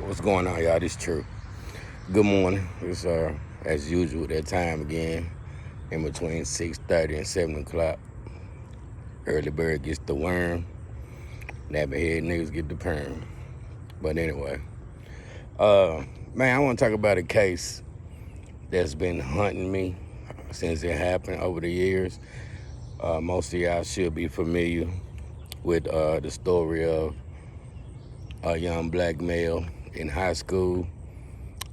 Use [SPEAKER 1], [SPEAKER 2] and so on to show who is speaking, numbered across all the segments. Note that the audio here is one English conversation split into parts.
[SPEAKER 1] What's going on, y'all? This True. Good morning. It's as usual that time again, in between 6:30 and 7 o'clock. Early bird gets the worm. Nappy head niggas get the perm. But anyway, uh, man, I want to talk about a case that's been hunting me since it happened over the years. Most of y'all should be familiar with the story of a young black male in high school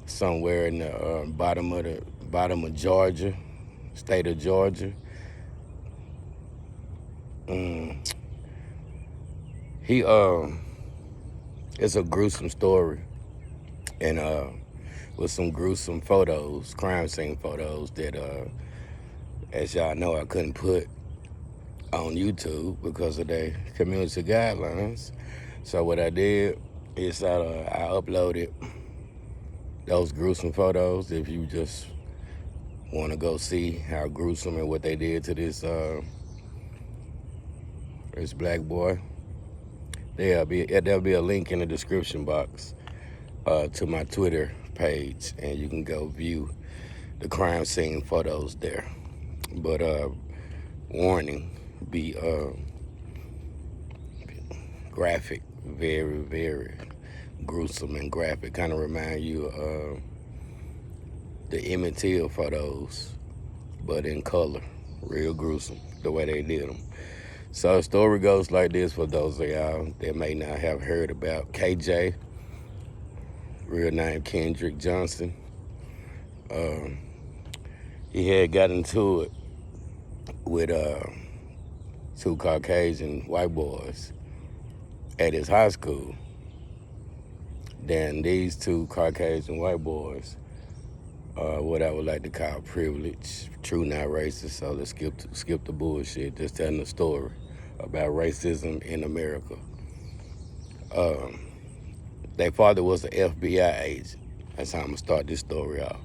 [SPEAKER 1] somewhere in the bottom of Georgia, state of Georgia. Mm, he it's a gruesome story, and with some gruesome photos, crime scene photos that as y'all know, I couldn't put on YouTube because of the community guidelines. So what I did is I uploaded those gruesome photos. If you just want to go see how gruesome and what they did to this black boy, there'll be a link in the description box to my Twitter page, and you can go view the crime scene photos there. But warning, be graphic, very, very gruesome and graphic. Kind of remind you of the Emmett Till photos, but in color. Real gruesome, the way they did them. So the story goes like this for those of y'all that may not have heard about KJ, real name Kendrick Johnson. He had got into it with two Caucasian white boys at his high school. Then these two Caucasian white boys, what I would like to call privilege, true not racist, so let's skip the bullshit, just telling the story about racism in America. Their father was an FBI agent. That's how I'm gonna start this story off.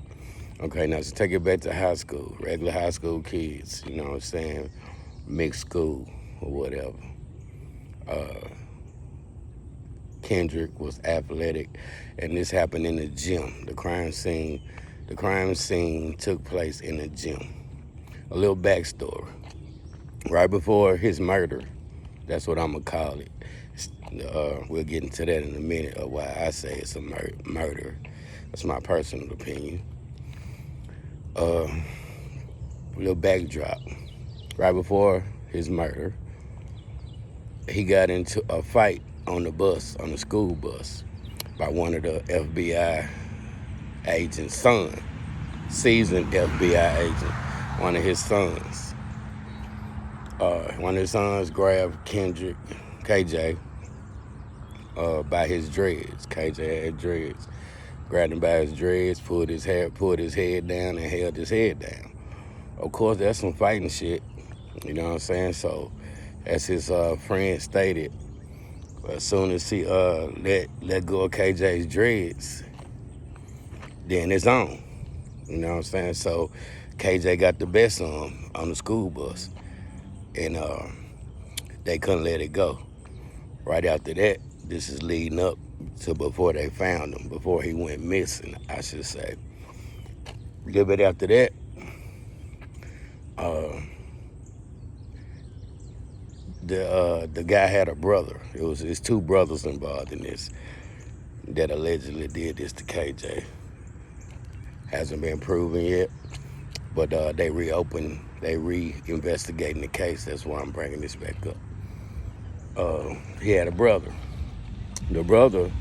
[SPEAKER 1] Okay, now to take it back to high school, regular high school kids, you know what I'm saying, mixed school or whatever. Kendrick was athletic, and this happened in the gym. The crime scene took place in the gym. A little backstory. Right before his murder, that's what I'm gonna call it. We'll get into that in a minute of why I say it's a murder. That's my personal opinion. Little backdrop. Right before his murder, he got into a fight on the school bus, by one of the FBI agent's son, seasoned FBI agent, one of his sons. One of his sons grabbed KJ, by his dreads. KJ had dreads. Grabbed him by his dreads, pulled his head down, and held his head down. Of course, that's some fighting shit. You know what I'm saying? So, as his friend stated, as soon as he let go of KJ's dreads, then it's on. You know what I'm saying? So, KJ got the best on the school bus, and they couldn't let it go. Right after that, this is leading up to before they found him, before he went missing, I should say. A little bit after that, the guy had a brother. It was his two brothers involved in this that allegedly did this to KJ. Hasn't been proven yet, but they re-investigating the case. That's why I'm bringing this back up. He had a brother. The brother,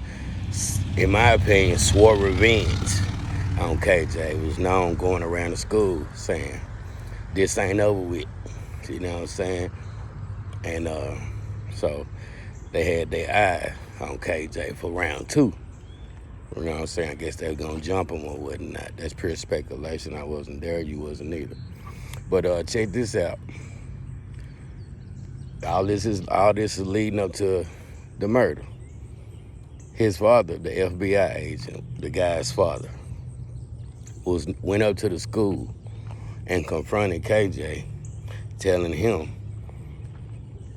[SPEAKER 1] in my opinion, swore revenge on KJ. He was known going around the school saying, "This ain't over with." You know what I'm saying? And so they had their eye on KJ for round two. You know what I'm saying? I guess they were gonna jump him or whatnot. That's pure speculation. I wasn't there. You wasn't either. But check this out. All this is leading up to the murder. His father, the FBI agent, the guy's father, went up to the school and confronted KJ, telling him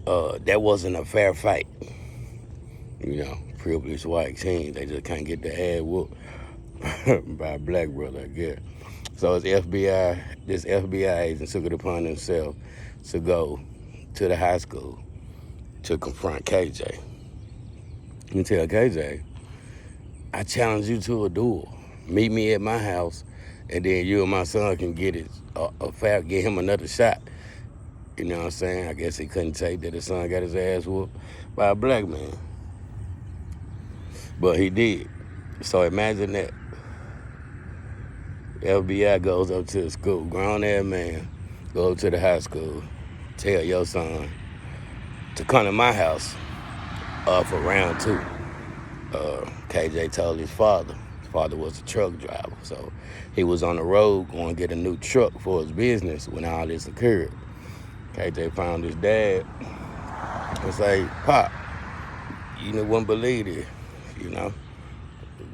[SPEAKER 1] that wasn't a fair fight. You know, privileged white teens. They just can't get their ass whooped by a black brother, I guess. So it's this FBI agent took it upon himself to go to the high school to confront KJ. And tell KJ, I challenge you to a duel. Meet me at my house, and then you and my son can get get him another shot. You know what I'm saying? I guess he couldn't take that his son got his ass whooped by a black man. But he did. So imagine that. FBI goes up to the school, grown ass man, go up to the high school, tell your son to come to my house for round 2. KJ told his father. His father was a truck driver, so he was on the road going to get a new truck for his business when all this occurred. KJ found his dad and say, Pop, you wouldn't believe it, you know.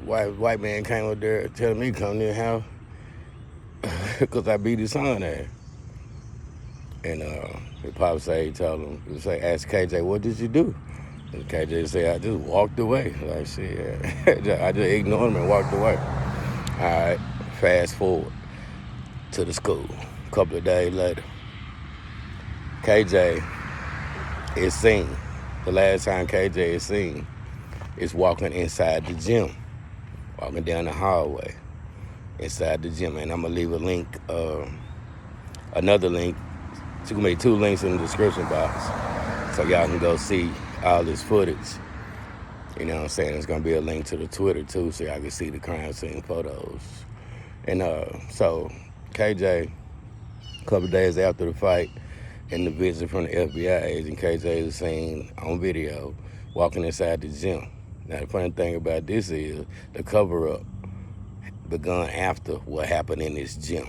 [SPEAKER 1] White man came up there telling me to come to the house because I beat his son ass. And his pop he told him, ask KJ, what did you do? And KJ said, I just walked away. Like, shit, I just ignored him and walked away. All right, fast forward to the school. A couple of days later, KJ is seen. The last time KJ is seen is walking inside the gym, walking down the hallway inside the gym. And I'm going to leave a link, another link. It's going to be 2 links in the description box so y'all can go see all this footage. You know what I'm saying? There's going to be a link to the Twitter, too, so y'all can see the crime scene photos. And so KJ, a couple of days after the fight and the visit from the FBI agent, KJ is seen on video walking inside the gym. Now, the funny thing about this is the cover-up begun after what happened in this gym.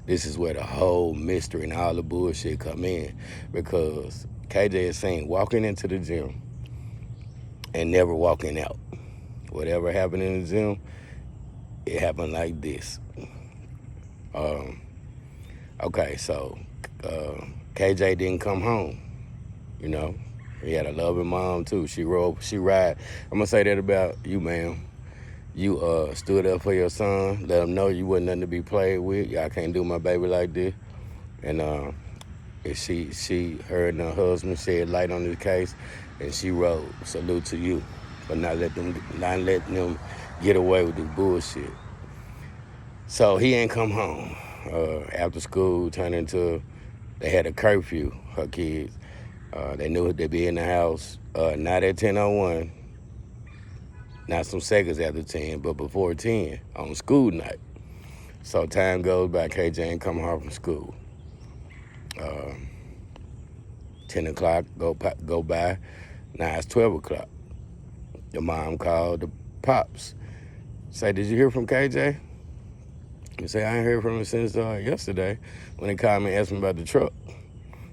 [SPEAKER 1] This is where the whole mystery and all the bullshit come in, because KJ is seen walking into the gym and never walking out. Whatever happened in the gym, it happened like this. Okay, so KJ didn't come home, you know. He had a loving mom, too. She ride. I'm going to say that about you, ma'am. You stood up for your son, let him know you wasn't nothing to be played with. Y'all can't do my baby like this. And her and her husband shed light on this case, and she wrote, salute to you for not letting them get away with this bullshit. So he ain't come home. After school turned into, they had a curfew, her kids. They knew they'd be in the house, not at 10:01, not some seconds after 10, but before 10 on school night. So time goes by, KJ ain't come home from school. 10 o'clock go by, now it's 12 o'clock. The mom called the pops. Say, did you hear from KJ? He say, I ain't heard from him since yesterday when he called me and asked me about the truck.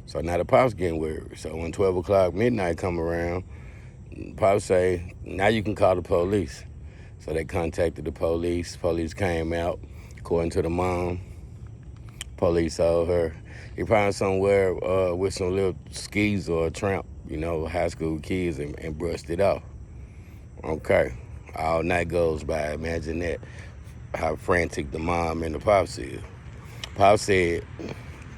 [SPEAKER 1] So now the pops getting worried. So when 12 o'clock midnight come around, pops say, now you can call the police. So they contacted the police. Police came out. According to the mom, police told her he found somewhere with some little skis or a tramp, high school kids, and brushed it off. Okay. All night goes by. Imagine that, how frantic the mom and the pops is. Pops said,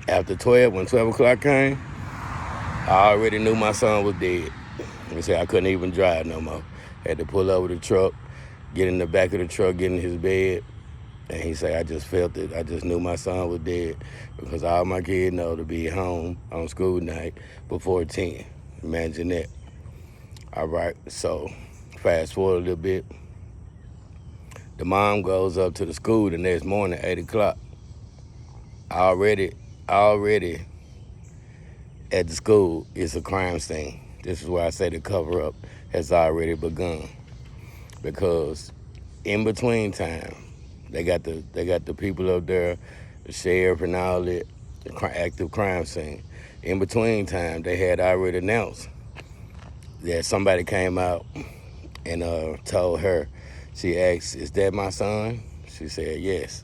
[SPEAKER 1] after 12, when 12 o'clock came, I already knew my son was dead. He said I couldn't even drive no more. Had to pull over the truck, get in the back of the truck, get in his bed. And he said, I just felt it. I just knew my son was dead because all my kids know to be home on school night before 10. Imagine that. All right, so fast forward a little bit. The mom goes up to the school the next morning at 8 o'clock. Already at the school, it's a crime scene. This is why I say the cover-up has already begun. Because in between time, they got the people up there, the sheriff and all that, the active crime scene. In between time, they had already announced that somebody came out and told her. She asked, is that my son? She said, yes.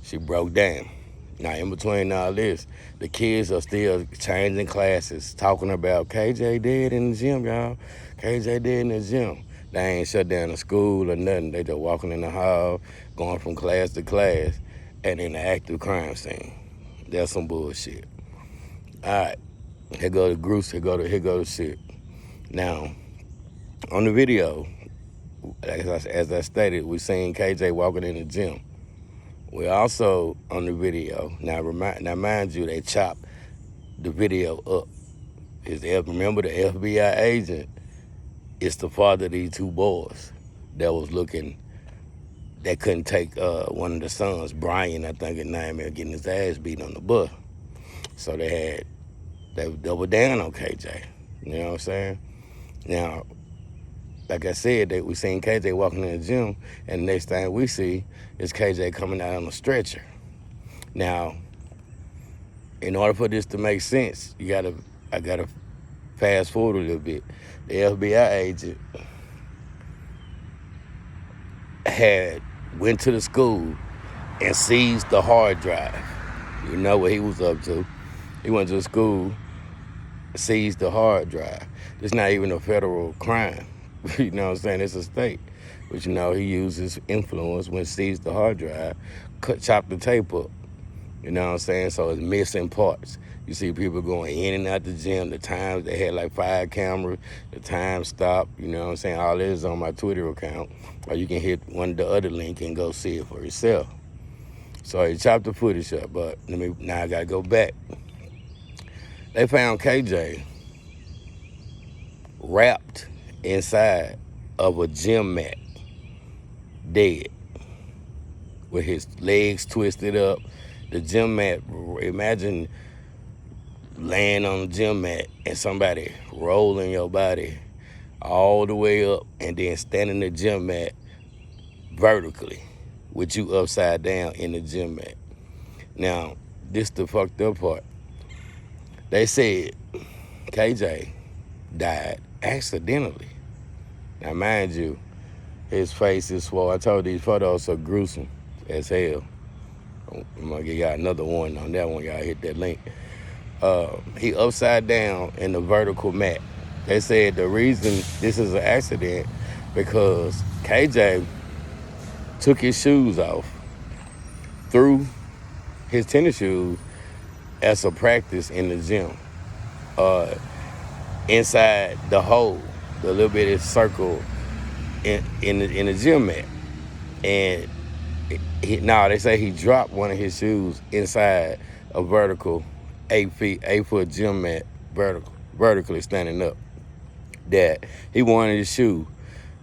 [SPEAKER 1] She broke down. Now, in between all this, the kids are still changing classes, talking about KJ dead in the gym, y'all. KJ dead in the gym. They ain't shut down the school or nothing. They just walking in the hall, going from class to class, and in the active crime scene. That's some bullshit. All right, here go the Groose. Here go the shit. Now, on the video, as I stated, we seen KJ walking in the gym. We also on the video. Now mind you, they chopped the video up. Remember the FBI agent? It's the father of these two boys that was looking. That couldn't take one of the sons, Brian, I think his name is, getting his ass beat on the bus. So they doubled down on KJ. You know what I'm saying? Now, like I said, we seen KJ walking in the gym, and the next thing we see is KJ coming out on a stretcher. Now, in order for this to make sense, I gotta fast forward a little bit. The FBI agent went to the school and seized the hard drive. You know what he was up to. He went to the school, seized the hard drive. It's not even a federal crime. You know what I'm saying? It's a state. But he used his influence when seized the hard drive, chopped the tape up. You know what I'm saying? So it's missing parts. You see people going in and out the gym. The times, they had like 5 cameras. The time stopped. You know what I'm saying? All this is on my Twitter account. Or you can hit one of the other link and go see it for yourself. So he chopped the footage up. But now I got to go back. They found KJ wrapped inside of a gym mat, dead, with his legs twisted up. The gym mat, imagine laying on the gym mat and somebody rolling your body all the way up and then standing the gym mat vertically with you upside down in the gym mat. Now, this the fucked up part. They said KJ died accidentally. Now, mind you, his face is swollen. I told these photos are gruesome as hell. I'm gonna give y'all another one on that one. Y'all hit that link. He upside down in the vertical mat. They said the reason this is an accident because KJ took his shoes off, threw his tennis shoes as a practice in the gym. Inside the hole, the little bitty circle in the gym mat, and they say he dropped one of his shoes inside a vertical 8-foot gym mat, vertically standing up. That he wanted his shoe.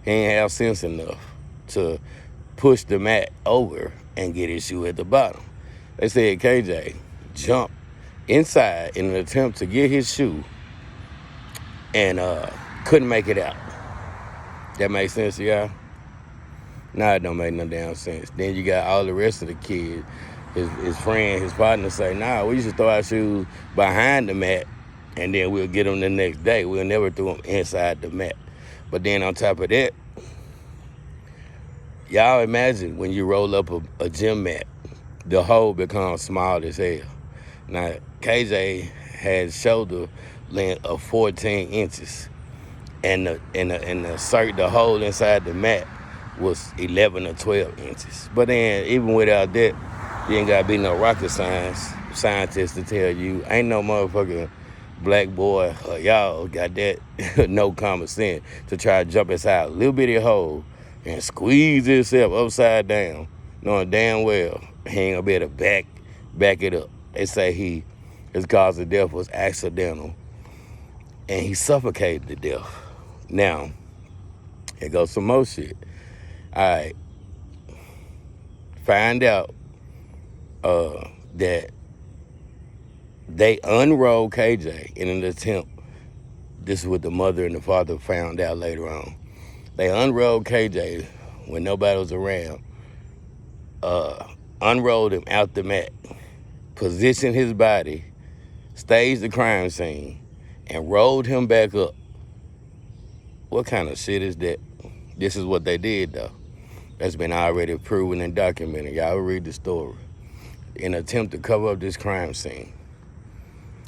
[SPEAKER 1] He ain't have sense enough to push the mat over and get his shoe at the bottom. They said KJ jumped inside in an attempt to get his shoe and couldn't make it out. That makes sense to y'all? Nah, it don't make no damn sense. Then you got all the rest of the kids, his friend, his partner say, nah, we should throw our shoes behind the mat and then we'll get them the next day. We'll never throw them inside the mat. But then on top of that, y'all imagine when you roll up a gym mat, the hole becomes small as hell. Now, KJ had shoulder length of 14 inches, and the hole inside the mat was 11 or 12 inches. But then, even without that, you ain't gotta be no rocket scientist to tell you, ain't no motherfucking black boy or y'all got that no common sense to try to jump inside a little bitty hole and squeeze himself upside down, knowing damn well he ain't gonna be able to back it up. They say his cause of death was accidental and he suffocated to death. Now, here goes some more shit. All right, find out that they unrolled KJ in an attempt. This is what the mother and the father found out later on. They unrolled KJ when nobody was around, unrolled him out the mat, positioned his body, staged the crime scene, and rolled him back up. What kind of shit is that? This is what they did, though. That's been already proven and documented. Y'all read the story. In an attempt to cover up this crime scene.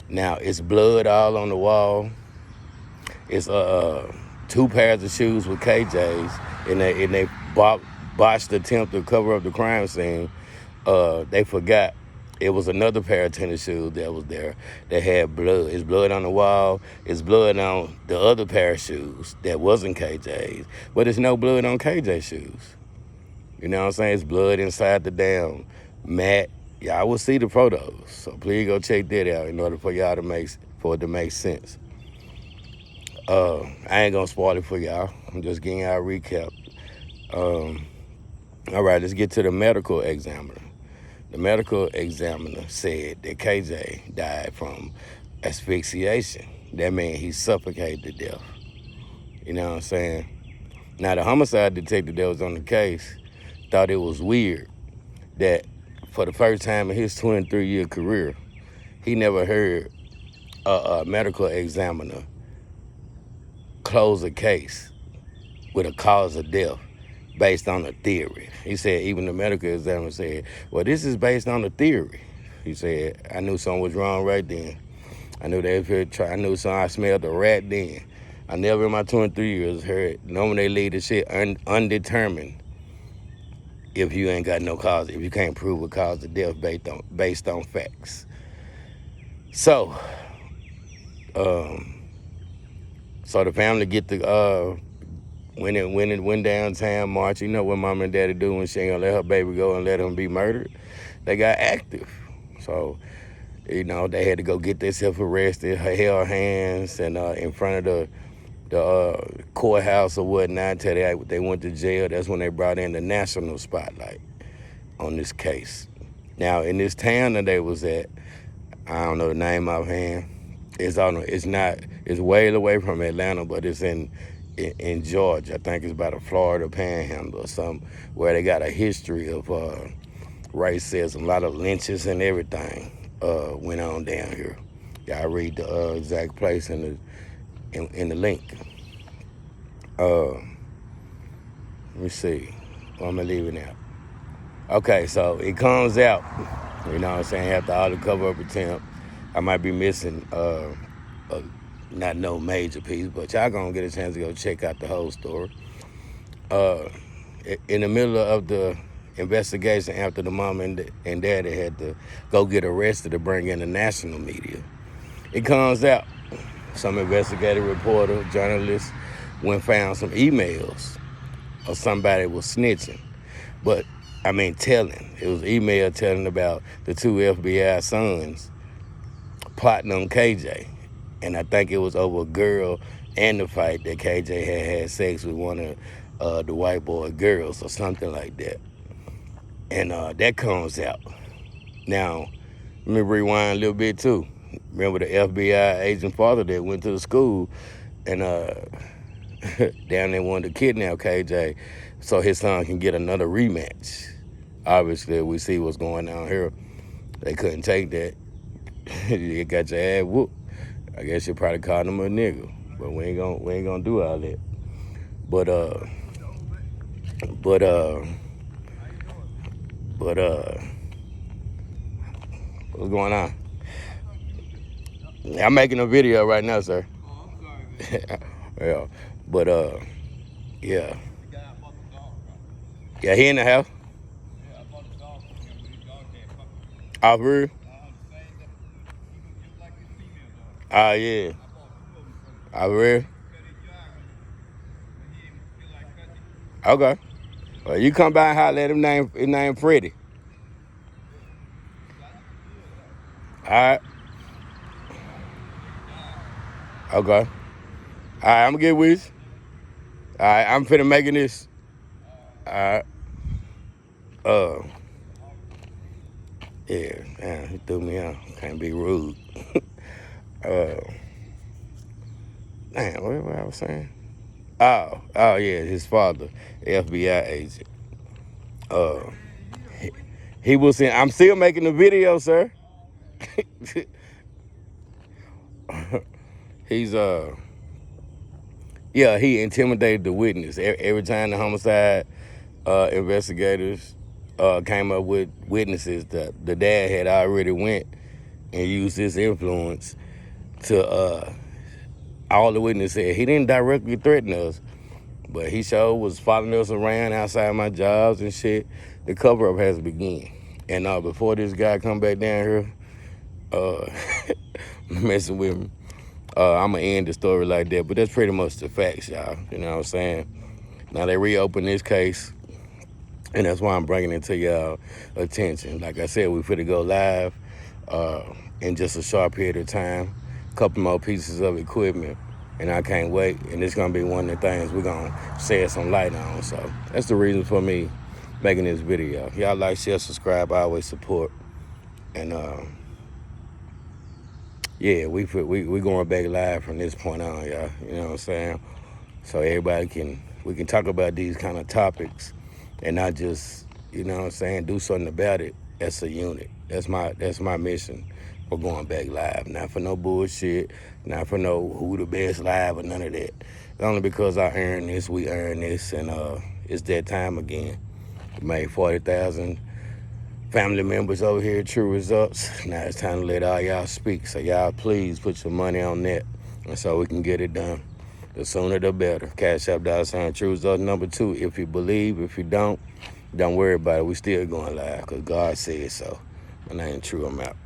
[SPEAKER 1] Now, it's blood all on the wall. It's 2 pairs of shoes with KJ's, and they botched the attempt to cover up the crime scene. They forgot it was another pair of tennis shoes that was there that had blood. It's blood on the wall. It's blood on the other pair of shoes that wasn't KJ's, but there's no blood on KJ's shoes. You know what I'm saying? It's blood inside the damn mat. Y'all will see the photos, so please go check that out in order for y'all for it to make sense. I ain't gonna spoil it for y'all. I'm just getting y'all a recap. All right, let's get to the medical examiner. The medical examiner said that KJ died from asphyxiation. That means he suffocated to death. You know what I'm saying? Now, the homicide detective that was on the case thought it was weird that for the first time in his 23-year career, he never heard a medical examiner close a case with a cause of death based on a theory. He said, even the medical examiner said, well, this is based on a theory. He said, I knew something was wrong right then. I knew I knew something. I smelled a rat then. I never in my 23 years heard, normally they leave the shit undetermined if you ain't got no cause, if you can't prove a cause of death based on facts. So, so the family get the went downtown march. You know what mom and daddy do when she ain't gonna let her baby go and let him be murdered? They got active. So, you know, they had to go get themselves arrested, held hands, and in front of the courthouse or whatnot till they went to jail. That's when they brought in the national spotlight on this case. Now, in this town that they was at, I don't know the name offhand. It's way away from Atlanta, but it's in Georgia. I think it's by the Florida Panhandle or something, where they got a history of racism, a lot of lynches and everything went on down here. Y'all read the exact place in the link. Let me see. What am I leaving out? Okay, so it comes out, you know what I'm saying, after all the cover-up attempt. I might be missing not no major piece, but y'all gonna get a chance to go check out the whole story. In the middle of the investigation, after the mom and daddy had to go get arrested to bring in the national media, it comes out some investigative reporter, journalist, found some emails of somebody was snitching. But, I mean, telling. It was email telling about the 2 FBI sons plotting on KJ. And I think it was over a girl and the fight that KJ had sex with one of the white boy girls or something like that. And that comes out. Now, let me rewind a little bit too. Remember the FBI agent father that went to the school and down there wanted to kidnap KJ so his son can get another rematch. Obviously, we see what's going on here. They couldn't take that. You got your ass whooped. I guess you probably called him a nigga, but we ain't gonna do all that. But what's going on? I'm making a video right now, sir. Yeah, but yeah. Yeah, he in the house. Oh, for real? Oh, yeah. Oh, for real? Okay. Well, you come by and holler at him. His name Freddie. All right. Okay. All right, I'm gonna get with you. All right, I'm finna making this. All right. Yeah, man, he threw me out. Can't be rude. Man, what I was saying? Oh, yeah, his father, FBI agent. He was in. I'm still making the video, sir. He's yeah, he intimidated the witness. Every time the homicide investigators came up with witnesses, the dad had already went and used his influence to all the witness said, he didn't directly threaten us, but he sure was following us around outside my jobs and shit. The cover-up has begun. And before this guy come back down here uh, messing with me, I'm going to end the story like that. But that's pretty much the facts, y'all. You know what I'm saying? Now, they reopened this case, and that's why I'm bringing it to y'all attention. Like I said, we finna go live in just a short period of time. A couple more pieces of equipment, and I can't wait. And it's gonna be one of the things we're gonna shed some light on. So that's the reason for me making this video. Y'all like, share, subscribe, I always support. And yeah, we going back live from this point on, y'all. You know what I'm saying? So we can talk about these kind of topics and not just, you know what I'm saying, do something about it as a unit. That's my mission for going back live. Not for no bullshit, not for no who the best live or none of that. Only because I earned this, we earned this, and it's that time again. We made 40,000 family members over here at True Results. Now it's time to let all y'all speak. So y'all please put your money on that, and so we can get it done. The sooner the better. Cash App $ True Results #2. If you believe, if you don't worry about it. We still going live because God said so. My name True, I'm out.